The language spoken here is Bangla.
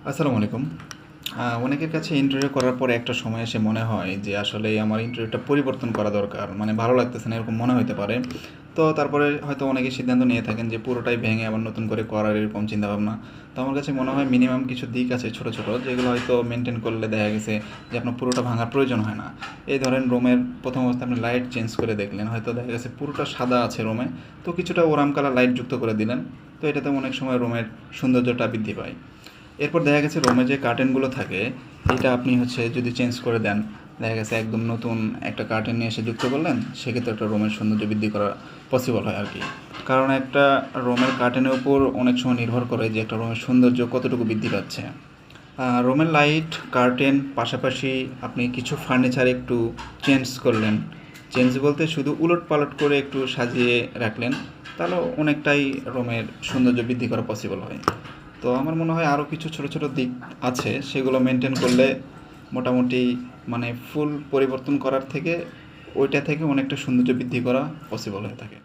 আসসালামু আলাইকুম। অনেকের কাছে ইন্টারভিউ করার পরে একটা সময় এসে মনে হয় যে আসলে আমার ইন্টারভিউটা পরিবর্তন করা দরকার। মানে ভালো লাগতেছে না এরকম মনে হইতে পারে। তো তারপরে হয়তো অনেকে সিদ্ধান্ত নিয়ে থাকেন যে পুরোটাই ভেঙে আবার নতুন করে করার এরকম চিন্তাভাবনা। তো আমার কাছে মনে হয় মিনিমাম কিছু দিক আছে ছোট, ছোট যেগুলো হয়তো মেইনটেইন করলে দেখা গেছে যে আপনার পুরোটা ভাঙার প্রয়োজন হয় না। এই ধরেন রুমের ১ম অবস্থায় আপনি লাইট চেঞ্জ করে দেখলেন। হয়তো দেখা গেছে পুরোটা সাদা আছে রুমে। তো কিছুটা ওরাম কালার লাইট যুক্ত করে দিলেন। তো এটাতে অনেক সময় রুমের সৌন্দর্যটা বৃদ্ধি পায়। এরপর দেখা গেছে রুমে যে কার্টেনগুলো থাকে এটা আপনি যদি চেঞ্জ করে দেন, দেখা গেছে একদম নতুন একটা কার্টেন নিয়ে এসে যুক্ত করলেন, সেক্ষেত্রে একটা রুমের সৌন্দর্য বৃদ্ধি করা পসিবল হয় আর কি। কারণ একটা রুমের কার্টেনের উপর অনেক সময় নির্ভর করে যে একটা রুমের সৌন্দর্য কতটুকু বৃদ্ধি পাচ্ছে। রুমের লাইট, কার্টেন পাশাপাশি আপনি কিছু ফার্নিচার একটু চেঞ্জ করলেন। চেঞ্জ বলতে শুধু উলটপালট করে একটু সাজিয়ে রাখলেন, তাহলেও অনেকটাই রুমের সৌন্দর্য বৃদ্ধি করা পসিবল হয়। তো আমার মনে হয় আরও কিছু ছোট, ছোট দিক আছে সেগুলো মেনটেন করলে মোটামুটি মানে ফুল পরিবর্তন করার থেকে ওইটা থেকে অনেকটা সৌন্দর্য বৃদ্ধি করা পসিবল হয়ে থাকে।